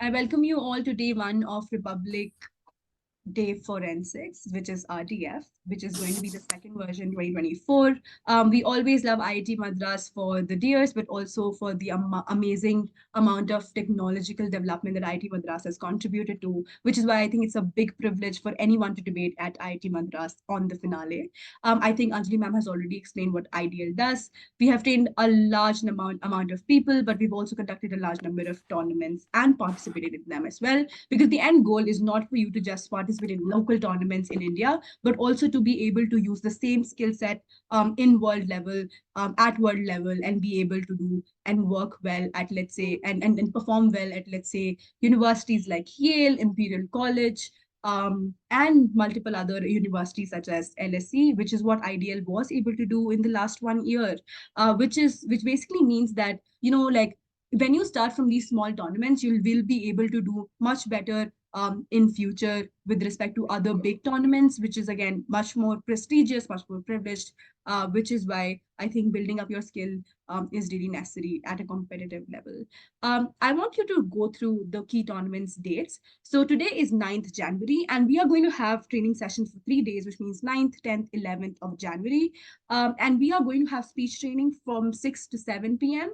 I welcome you all to day one of Republic Day Forensics, which is RDF, which is going to be the second version 2024. We always love IIT Madras for the dears, but also for the amazing amount of technological development that IIT Madras has contributed to, which is why I think it's a big privilege for anyone to debate at IIT Madras on the finale. I think Anjali ma'am has already explained what IDEAL does. We have trained a large amount of people, but we've also conducted a large number of tournaments and participated in them as well, because the end goal is not for you to just participate in local tournaments in India, but also to be able to use the same skill set in world level, at world level, and be able to do and work well at, let's say, and perform well at, let's say, universities like Yale, Imperial College, and multiple other universities such as LSE, which is what IDEAL was able to do in the last 1 year, which basically means that, like, when you start from these small tournaments, you will be able to do much better in future with respect to other big tournaments, which is again much more prestigious, much more privileged, which is why I think building up your skill is really necessary at a competitive level. I want you to go through the key tournaments dates. So today is 9th January, and we are going to have training sessions for 3 days, which means 9th, 10th, 11th of January. And we are going to have speech training from 6 to 7 p.m.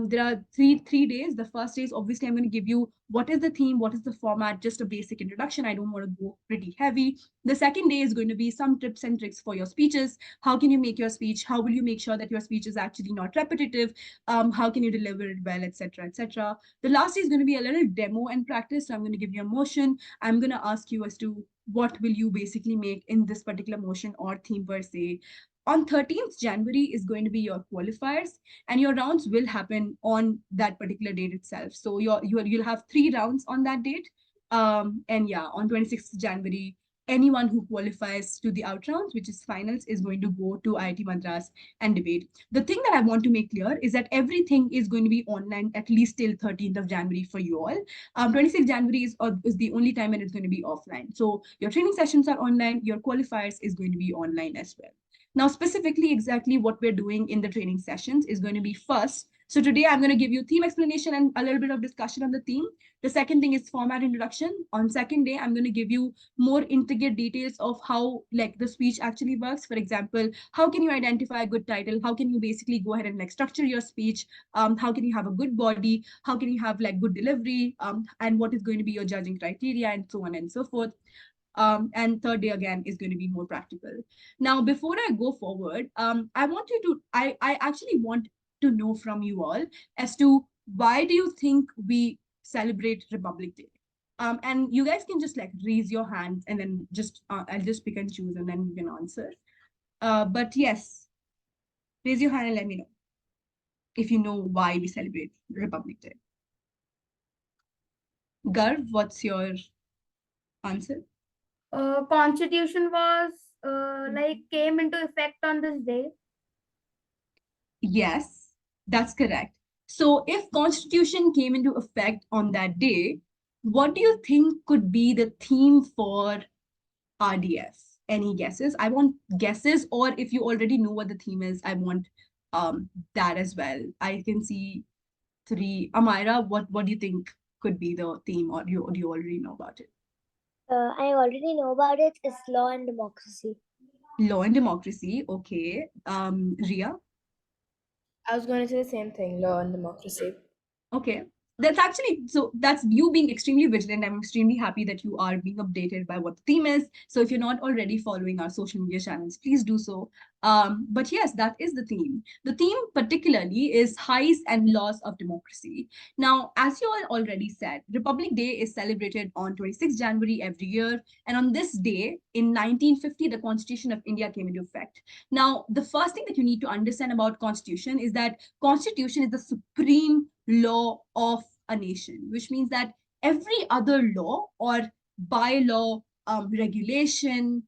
There are three days. The first day is obviously I'm going to give you what is the theme, what is the format, just a basic introduction. I don't want to go pretty heavy. The second day is going to be some tips and tricks for your speeches. How can you make your speech? How will you make sure that your speech is actually not repetitive? How can you deliver it well, etc., etc. The last day is going to be a little demo and practice. So I'm going to give you a motion. I'm going to ask you as to what will you basically make in this particular motion or theme per se. On 13th January is going to be your qualifiers, and your rounds will happen on that particular date itself. So you'll have 3 rounds on that date. And yeah, on 26th January, anyone who qualifies to the out rounds, which is finals, is going to go to IIT Madras and debate. The thing that I want to make clear is that everything is going to be online at least till 13th of January for you all. 26th January is the only time when it's going to be offline. So your training sessions are online, your qualifiers is going to be online as well. Now, specifically, exactly what we're doing in the training sessions is going to be first. So today I'm going to give you theme explanation and a little bit of discussion on the theme. The second thing is format introduction. On second day, I'm going to give you more intricate details of how, like, the speech actually works. For example, how can you identify a good title? How can you basically go ahead and like structure your speech? How can you have a good body? How can you have like good delivery? And what is going to be your judging criteria, and so on and so forth. And third day again is going to be more practical. Now, before I go forward, I actually want to know from you all as to why do you think we celebrate Republic Day? And you guys can just like raise your hand and then just I'll just pick and choose and then you can answer. But yes, raise your hand and let me know if you know why we celebrate Republic Day. Garv, what's your answer? Constitution was like came into effect on this day. Yes, that's correct. So if Constitution came into effect on that day, what do you think could be the theme for RDF? Any guesses? I want guesses, or if you already know what the theme is, I want that as well. I can see three. Amira, what do you think could be the theme, or do you already know about it? I already know about it. It's law and democracy. Law and democracy. Okay. Ria. I was going to say the same thing, law and democracy. Okay. That's actually, so that's you being extremely vigilant. I'm extremely happy that you are being updated by what the theme is. So if you're not already following our social media channels, please do so. But yes, that is the theme. The theme particularly is highs and lows of democracy. Now, as you all already said, Republic Day is celebrated on 26th January every year. And on this day, in 1950, the Constitution of India came into effect. Now, the first thing that you need to understand about Constitution is that Constitution is the supreme law of a nation, which means that every other law or bylaw, regulation,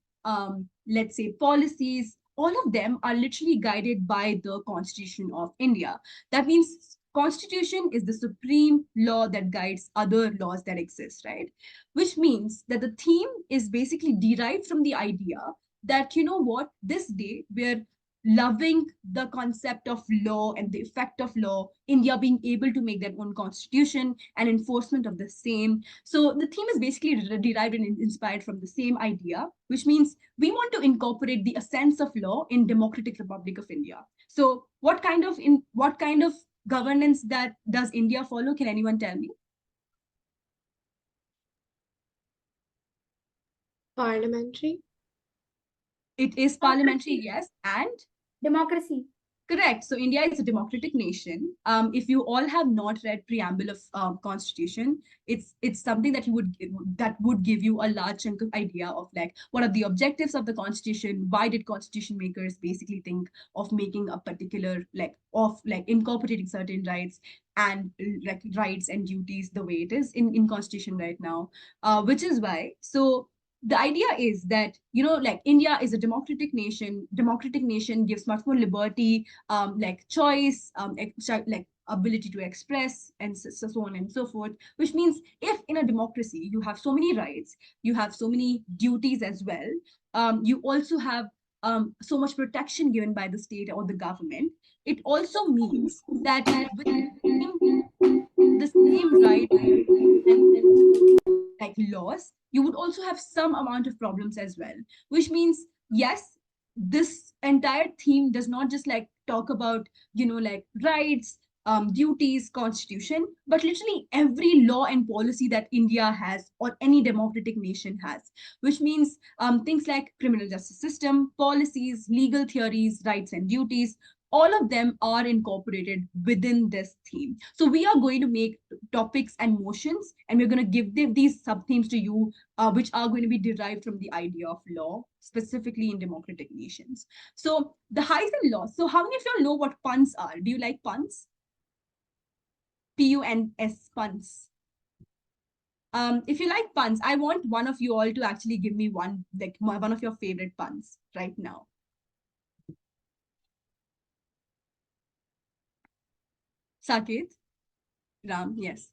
let's say policies, all of them are literally guided by the Constitution of India. That means Constitution is the supreme law that guides other laws that exist, right? Which means that the theme is basically derived from the idea that, you know what, this day we're loving the concept of law and the effect of law, India being able to make their own constitution and enforcement of the same. So the theme is basically derived and inspired from the same idea, which means we want to incorporate the essence of law in Democratic Republic of India. So what kind of governance that does India follow? Can anyone tell me? Parliamentary. It is parliamentary, yes, and Democracy. correct. So India is a democratic nation. If you all have not read preamble of constitution, it's something that would give you a large chunk of idea of like what are the objectives of the constitution. Why did constitution makers basically think of making a particular like incorporating certain rights and like rights and duties the way it is in constitution right now, which is why the idea is that like India is a democratic nation gives much more liberty, like choice, like ability to express and so on and so forth, which means if in a democracy you have so many rights, you have so many duties as well, you also have so much protection given by the state or the government. It also means that with the same right and like laws, you would also have some amount of problems as well, which means yes, this entire theme does not just like talk about like rights, duties, constitution, but literally every law and policy that India has or any democratic nation has, which means things like criminal justice system, policies, legal theories, rights and duties, all of them are incorporated within this theme. So we are going to make topics and motions, and we're going to give these sub themes to you, which are going to be derived from the idea of law, specifically in democratic nations. So the highs and lows. So how many of you know what puns are? Do you like puns? P-U-N-S, puns. If you like puns, I want one of you all to actually give me one of your favorite puns right now. Saket, Ram, yes.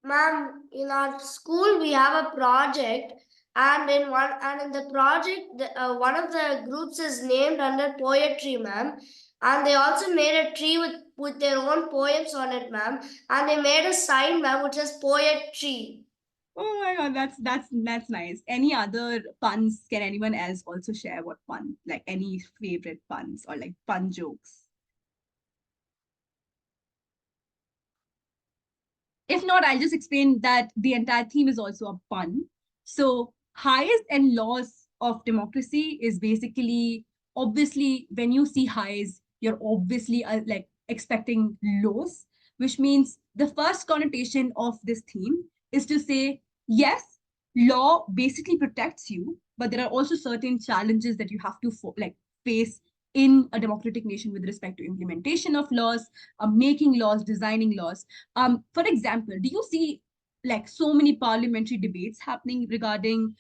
Ma'am, in our school we have a project, and in the project, one of the groups is named under poetry, ma'am, and they also made a tree with their own poems on it, ma'am, and they made a sign, ma'am, which is poetry. Oh my god, that's nice. Any other puns? Can anyone else also share what pun, like any favorite puns or like pun jokes? If not, I'll just explain that the entire theme is also a pun. So highs and lows of democracy is basically, obviously, when you see highs, you're obviously like expecting lows, which means the first connotation of this theme is to say, yes, law basically protects you, but there are also certain challenges that you have to face in a democratic nation with respect to implementation of laws, making laws, designing laws. For example, do you see like so many parliamentary debates happening regarding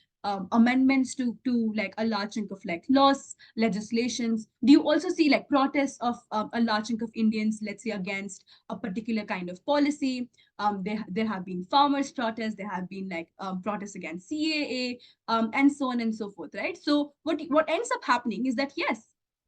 amendments to like a large chunk of like laws, legislations? Do you also see like protests of a large chunk of Indians, let's say, against a particular kind of policy? There have been farmers protests, there have been like protests against CAA, and so on and so forth, right? So what ends up happening is that yes,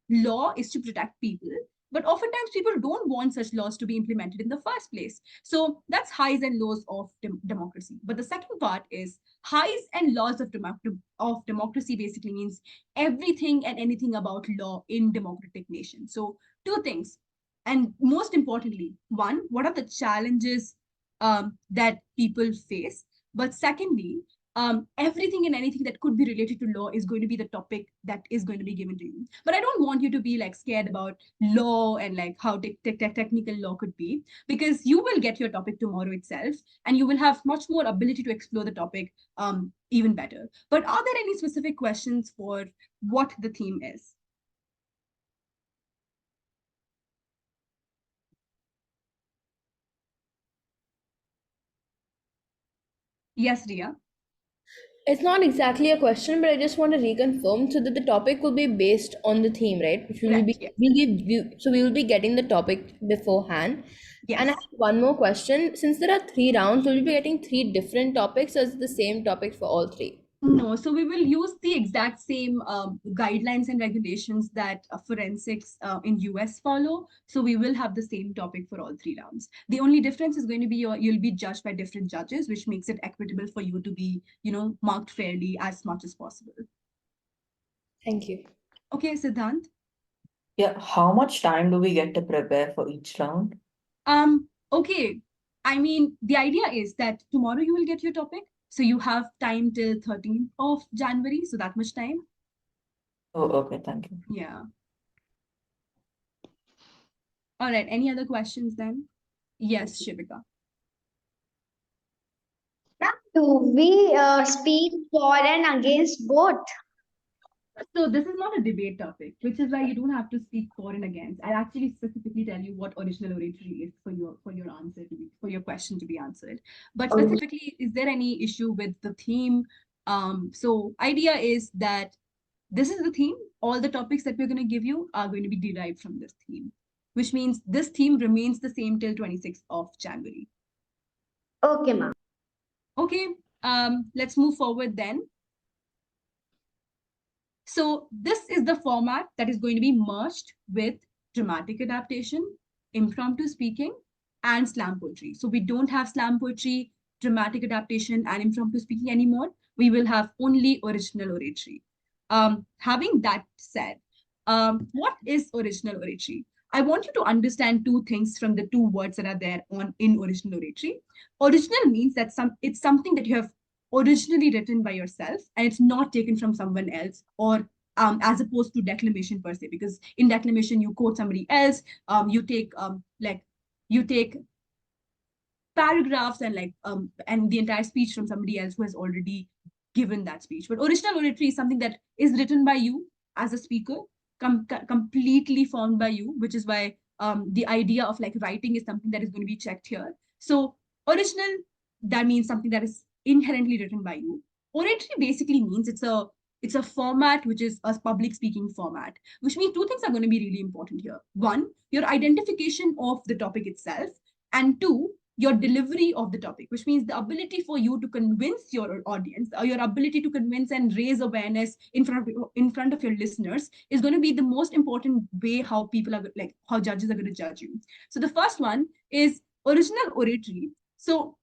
law is to protect people, but oftentimes people don't want such laws to be implemented in the first place. So that's highs and lows of democracy. But the second part is highs and lows of democracy basically means everything and anything about law in democratic nations. So two things. And most importantly, one, what are the challenges that people face? But secondly, everything and anything that could be related to law is going to be the topic that is going to be given to you. But I don't want you to be like scared about law and like how technical law could be, because you will get your topic tomorrow itself, and you will have much more ability to explore the topic even better. But are there any specific questions for what the theme is? Yes, Ria. It's not exactly a question, but I just want to reconfirm so that the topic will be based on the theme, right? Which will Correct, be, yes. so we will be getting the topic beforehand. Yes. And I have one more question. Since there are 3 rounds, will we be getting 3 different topics, or is it the same topic for all 3? No, so we will use the exact same guidelines and regulations that forensics in US follow. So we will have the same topic for all 3 rounds. The only difference is going to be you'll be judged by different judges, which makes it equitable for you to be, marked fairly as much as possible. Thank you. Okay, Siddhant. Yeah, how much time do we get to prepare for each round? Okay. I mean, the idea is that tomorrow you will get your topic. So you have time till 13th of January. So that much time. Oh, okay, thank you. Yeah. All right. Any other questions then? Yes, Shivika. Do we speak for and against both? So this is not a debate topic, which is why you don't have to speak for and against. I'll actually specifically tell you what original oratory is for your answer to be for your question to be answered. But Okay. specifically, is there any issue with the theme? So idea is that this is the theme. All the topics that we're going to give you are going to be derived from this theme, which means this theme remains the same till 26th of January. Okay, ma'am. Okay, let's move forward then. So this is the format that is going to be merged with dramatic adaptation, impromptu speaking, and slam poetry. So we don't have slam poetry, dramatic adaptation, and impromptu speaking anymore. We will have only original oratory. Having that said, what is original oratory? I want you to understand 2 things from the 2 words that are there in original oratory. Original means that it's something that you have originally written by yourself and it's not taken from someone else, or as opposed to declamation per se, because in declamation you quote somebody else, you take paragraphs and the entire speech from somebody else who has already given that speech. But original oratory is something that is written by you as a speaker, completely formed by you, which is why the idea of like writing is something that is going to be checked here. So original, that means something that is inherently written by you. Oratory basically means it's a format which is a public speaking format, which means 2 things are going to be really important here. 1, your identification of the topic itself, and 2, your delivery of the topic, which means the ability for you to convince your audience, or your ability to convince and raise awareness in front of your listeners, is going to be the most important way how people are like how judges are going to judge you. So the first one is original oratory. So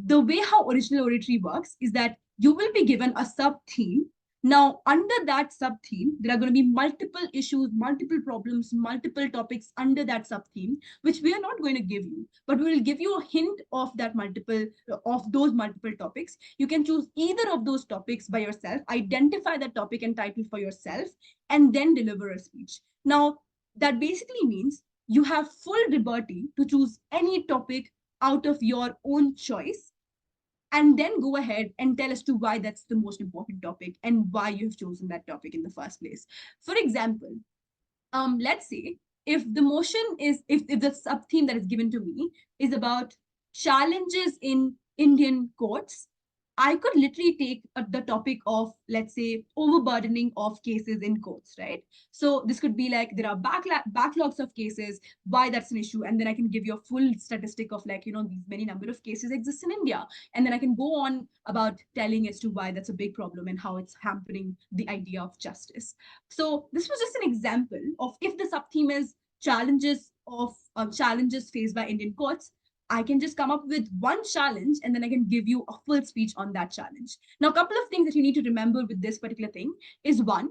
the way how original oratory works is that you will be given a sub theme. Now, under that sub theme, there are going to be multiple issues, multiple problems, multiple topics under that sub theme, which we are not going to give you, but we will give you a hint of those multiple topics. You can choose either of those topics by yourself, identify that topic and title for yourself, and then deliver a speech. Now, that basically means you have full liberty to choose any topic out of your own choice, and then go ahead and tell as to why that's the most important topic and why you've chosen that topic in the first place. For example, let's say if the sub theme that is given to me is about challenges in Indian courts, I could literally take the topic of, let's say, overburdening of cases in courts, right? So this could be like there are backlogs of cases, why that's an issue, and then I can give you a full statistic of like, these many number of cases exist in India, and then I can go on about telling as to why that's a big problem and how it's hampering the idea of justice. So this was just an example of if the sub theme is challenges faced by Indian courts, I can just come up with one challenge and then I can give you a full speech on that challenge. Now, a couple of things that you need to remember with this particular thing is 1,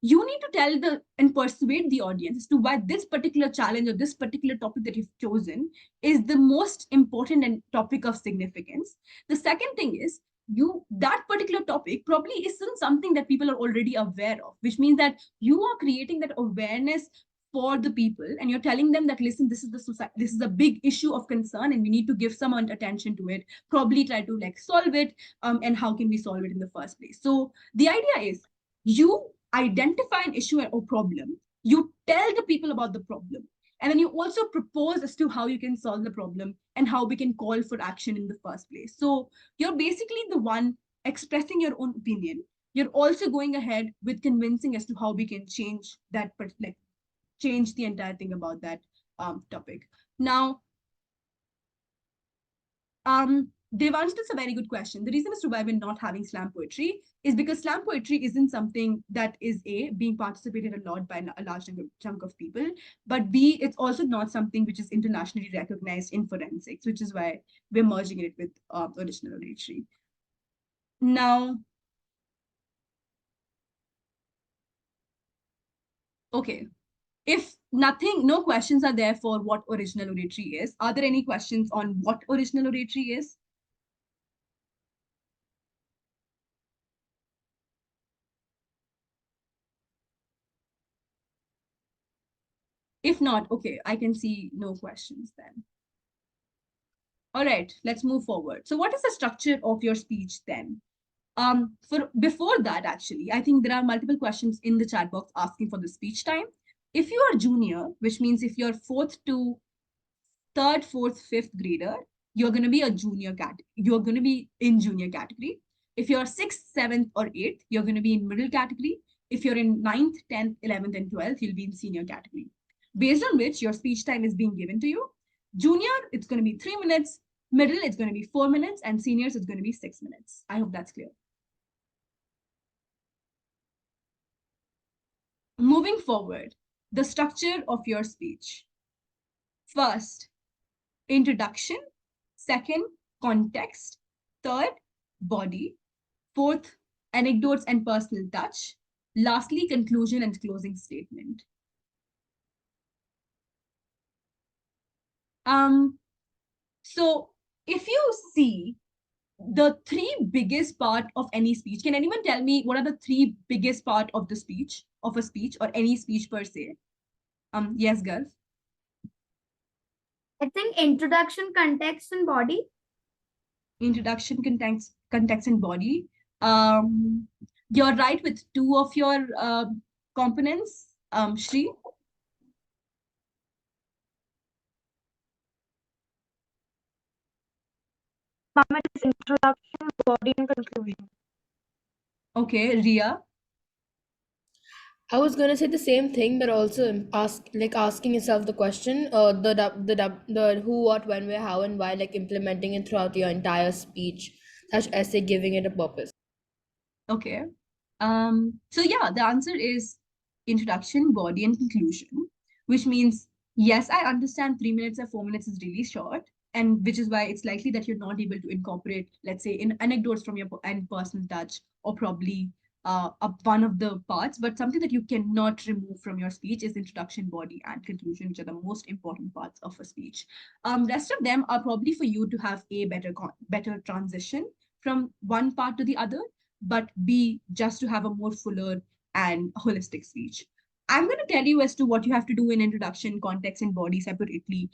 you need to tell and persuade the audience as to why this particular challenge or this particular topic that you've chosen is the most important and topic of significance. The second thing is that particular topic probably isn't something that people are already aware of, which means that you are creating that awareness for the people and you're telling them that, listen, this is the society, this is a big issue of concern and we need to give some attention to it, probably try to like solve it, and how can we solve it in the first place. So the idea is you identify an issue or problem, you tell the people about the problem, and then you also propose as to how you can solve the problem and how we can call for action in the first place. So you're basically the one expressing your own opinion. You're also going ahead with convincing as to how we can change that, change the entire thing about that topic. Now, Devansh, that's a very good question. The reason as to why we're not having slam poetry is because slam poetry isn't something that is being participated a lot by a large chunk of people, but B, it's also not something which is internationally recognized in forensics, which is why we're merging it with original oratory. Now, okay, if no questions are there for what original oratory is, are there any questions on what original oratory is? If not, okay, I can see no questions then. All right, let's move forward. So what is the structure of your speech then? Before that, actually, I think there are multiple questions in the chat box asking for the speech time. If you are junior, which means if you're fourth to third, fourth, fifth grader, you're going to be a junior category. You're going to be in junior category. If you're sixth, seventh, or eighth, you're going to be in middle category. If you're in 9th, 10th, 11th, and 12th, you'll be in senior category. Based on which your speech time is being given to you. Junior, it's going to be 3 minutes. Middle, it's going to be 4 minutes. And seniors, it's going to be 6 minutes. I hope that's clear. Moving forward, the structure of your speech. First, introduction. Second, context. Third, body. Fourth, anecdotes and personal touch. Lastly, conclusion and closing statement. So if you see the three biggest part of any speech, can anyone tell me what are the three biggest part of the speech, of a speech or any speech per se? Yes, girls. I think introduction, context, and body. Introduction, context and body. You're right with two of your components, Shri. It is introduction, body, and conclusion. Okay, Ria. I was gonna say the same thing, but also asking yourself the question, the who, what, when, where, how, and why, like implementing it throughout your entire speech, essay, giving it a purpose. Okay. So yeah, the answer is introduction, body, and conclusion, which means, yes, I understand 3 minutes or 4 minutes is really short, and which is why it's likely that you're not able to incorporate, let's say, in anecdotes from your and personal touch, or probably one of the parts, but something that you cannot remove from your speech is introduction, body, and conclusion, which are the most important parts of a speech. Rest of them are probably for you to have a better transition from one part to the other, but B, just to have a more fuller and holistic speech. I'm going to tell you as to what you have to do in introduction, context, and body separately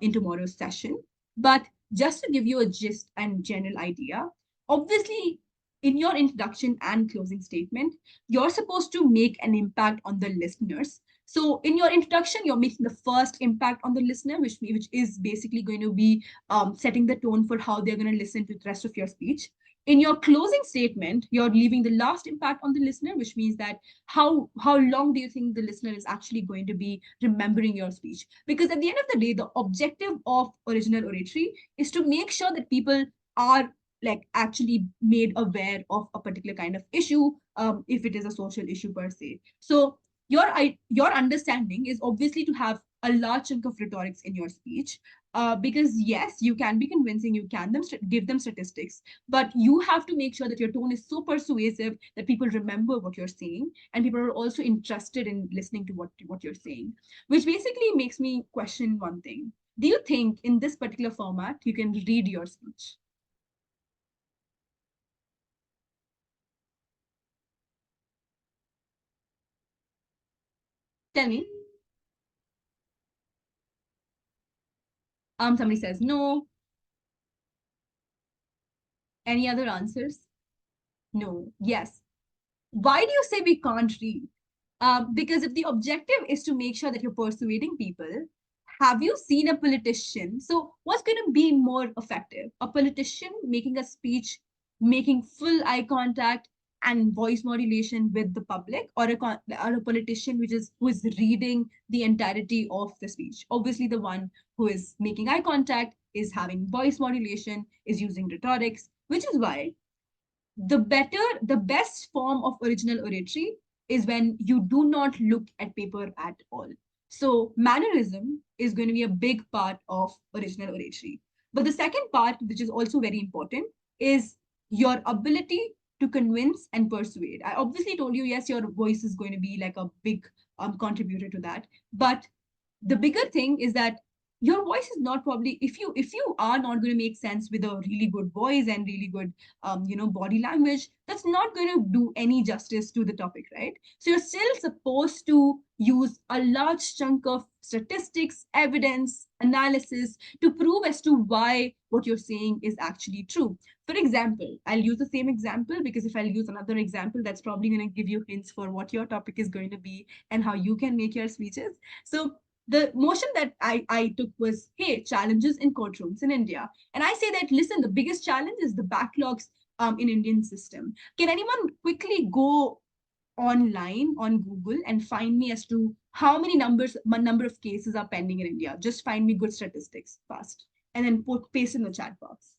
in tomorrow's session. But just to give you a gist and general idea, obviously, in your introduction and closing statement, you're supposed to make an impact on the listeners. So in your introduction, you're making the first impact on the listener, which is basically going to be setting the tone for how they're going to listen to the rest of your speech. In your closing statement, you're leaving the last impact on the listener, which means that how long do you think the listener is actually going to be remembering your speech? Because at the end of the day, the objective of original oratory is to make sure that people are like actually made aware of a particular kind of issue, if it is a social issue per se. So your understanding is obviously to have a large chunk of rhetorics in your speech, because yes, you can be convincing, you can give them statistics, but you have to make sure that your tone is so persuasive that people remember what you're saying, and people are also interested in listening to what you're saying, which basically makes me question one thing. Do you think in this particular format, you can read your speech? Tell me. Somebody says no. Any other answers? No. Yes. Why do you say we can't read? Because if the objective is to make sure that you're persuading people, have you seen a politician? So what's going to be more effective? A politician making a speech, making full eye contact and voice modulation with the public, or a politician who is reading the entirety of the speech? Obviously, the one who is making eye contact, is having voice modulation, is using rhetorics, which is why the best form of original oratory is when you do not look at paper at all. So mannerism is going to be a big part of original oratory. But the second part, which is also very important, is your ability to convince and persuade. I obviously told you, yes, your voice is going to be like a big contributor to that. But the bigger thing is that your voice is not probably, if you are not going to make sense with a really good voice and really good body language, that's not going to do any justice to the topic, right? So you're still supposed to use a large chunk of statistics, evidence, analysis to prove as to why what you're saying is actually true. For example, I'll use the same example because if I'll use another example, that's probably going to give you hints for what your topic is going to be and how you can make your speeches. So the motion that I took was, hey, challenges in courtrooms in India. And I say that, listen, the biggest challenge is the backlogs in Indian system. Can anyone quickly go online on Google and find me as to how many number of cases are pending in India? Just find me good statistics fast and then paste in the chat box.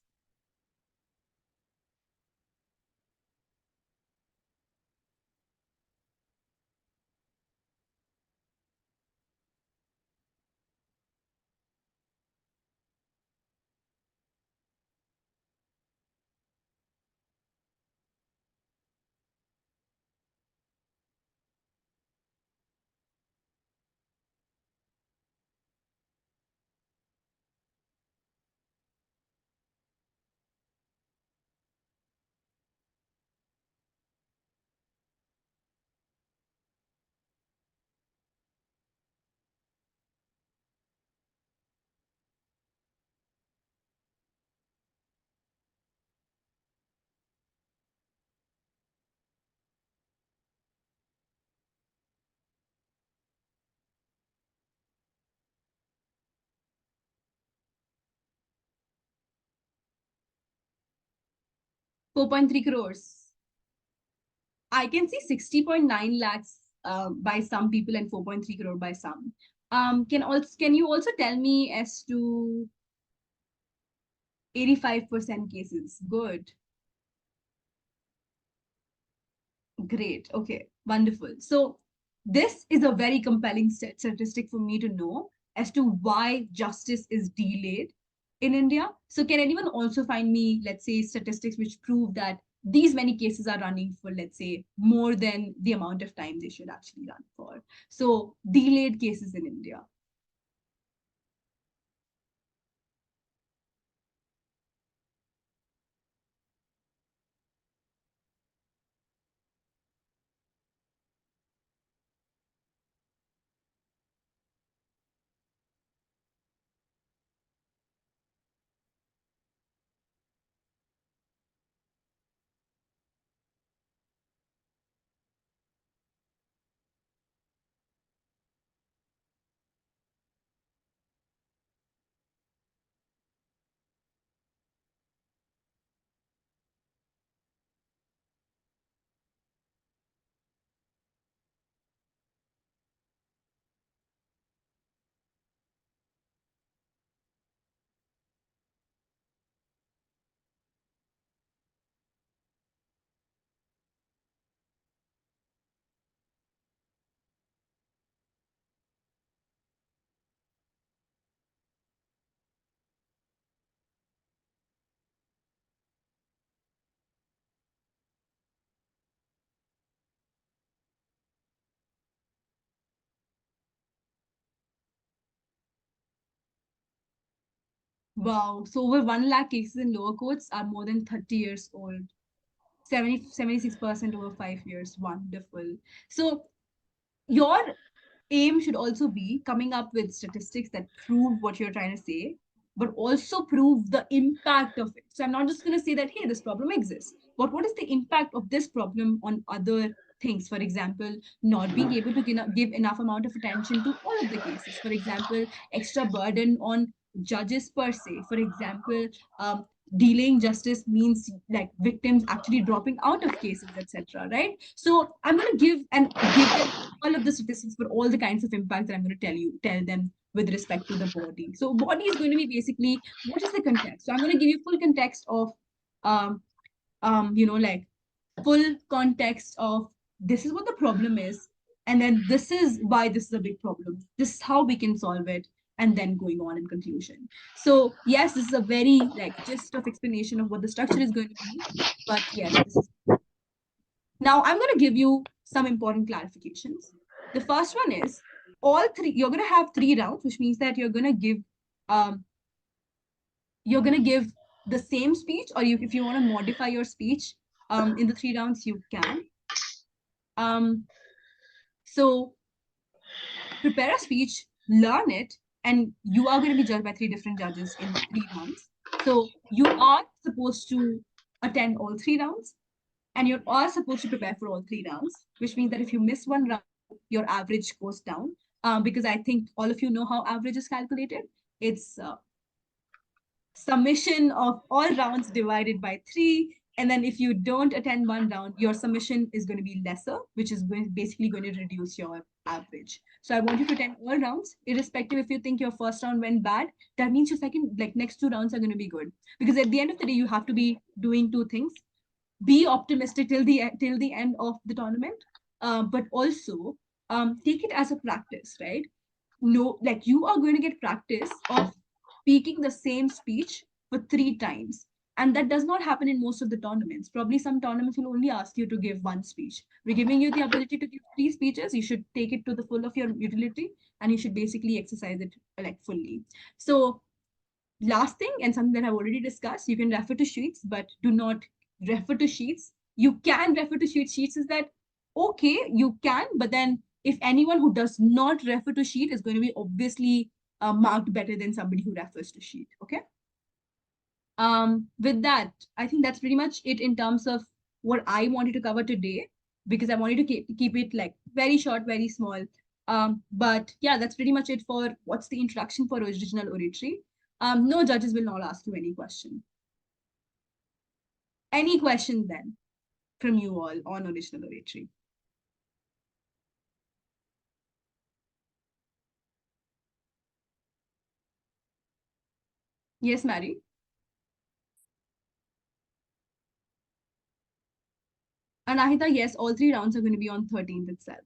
$4.3 crores. I can see 60.9 lakhs by some people and 4.3 crore by some. Can you also tell me as to 85% cases? Good. Great. Okay. Wonderful. So this is a very compelling statistic for me to know as to why justice is delayed in India. So can anyone also find me, let's say, statistics which prove that these many cases are running for, let's say, more than the amount of time they should actually run for? So delayed cases in India. Wow. So over 1 lakh cases in lower courts are more than 30 years old. 76% over 5 years. Wonderful. So your aim should also be coming up with statistics that prove what you're trying to say, but also prove the impact of it. So I'm not just going to say that, hey, this problem exists, but what is the impact of this problem on other things? For example, not being able to give enough amount of attention to all of the cases. For example, extra burden on judges per se. For example, delaying justice means like victims actually dropping out of cases, etc. Right? So I'm going to give them all of the statistics for all the kinds of impact that I'm going to tell them with respect to the body. So body is going to be basically, what is the context? So I'm going to give you full context of, like full context of this is what the problem is, and then this is why this is a big problem. This is how we can solve it, and then going on in conclusion. So yes, this is a very like gist of explanation of what the structure is going to be, but yes, this is. Now I'm going to give you some important clarifications. The first one is all three, you're going to have 3 rounds, which means that you're going to give the same speech, or if you want to modify your speech in the 3 rounds, you can. So prepare a speech, learn it, and you are going to be judged by 3 different judges in 3 rounds. So you are supposed to attend all 3 rounds, and you're all supposed to prepare for all 3 rounds, which means that if you miss one round, your average goes down. Because I think all of you know how average is calculated. It's summation of all rounds divided by 3. And then if you don't attend one round, your summation is going to be lesser, which is basically going to reduce your average. So I want you to attend all rounds, irrespective if you think your first round went bad. That means your next 2 rounds are going to be good. Because at the end of the day, you have to be doing 2 things. Be optimistic till the end of the tournament, but also take it as a practice, right? No, like you are going to get practice of speaking the same speech for 3 times. And that does not happen in most of the tournaments. Probably some tournaments will only ask you to give 1 speech. We're giving you the ability to give 3 speeches. You should take it to the full of your utility, and you should basically exercise it like fully. So last thing, and something that I've already discussed, you can refer to sheets, but do not refer to sheets. You can refer to sheets is that okay, you can, but then if anyone who does not refer to sheet is going to be obviously marked better than somebody who refers to sheet. Okay. With that, I think that's pretty much it in terms of what I wanted to cover today, because I wanted to keep it like very short, very small. But yeah, that's pretty much it for what's the introduction for original oratory. No judges will not ask you any question. Any question then from you all on original oratory? Yes, Mary? Anahita, yes, all 3 rounds are going to be on 13th itself.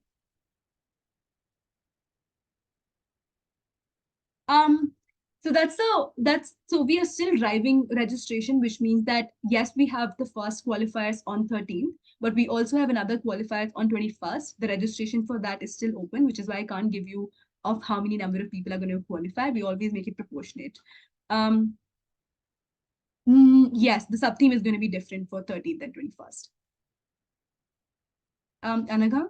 So we are still driving registration, which means that yes, we have the first qualifiers on 13th, but we also have another qualifiers on 21st. The registration for that is still open, which is why I can't give you of how many number of people are going to qualify. We always make it proportionate. Yes, the sub theme is going to be different for 13th and 21st. Anagha?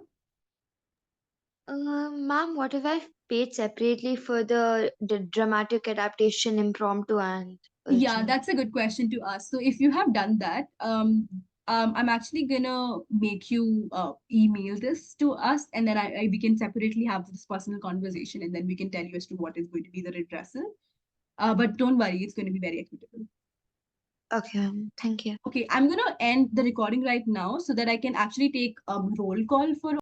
Ma'am, what if I paid separately for the dramatic adaptation, impromptu, and Yeah, original? that's a good question to ask. So if you have done that, I'm actually gonna make you email this to us, and then we can separately have this personal conversation, and then we can tell you as to what is going to be the redressal. But don't worry, it's going to be very equitable. Okay, thank you. Okay, I'm gonna end the recording right now so that I can actually take roll call for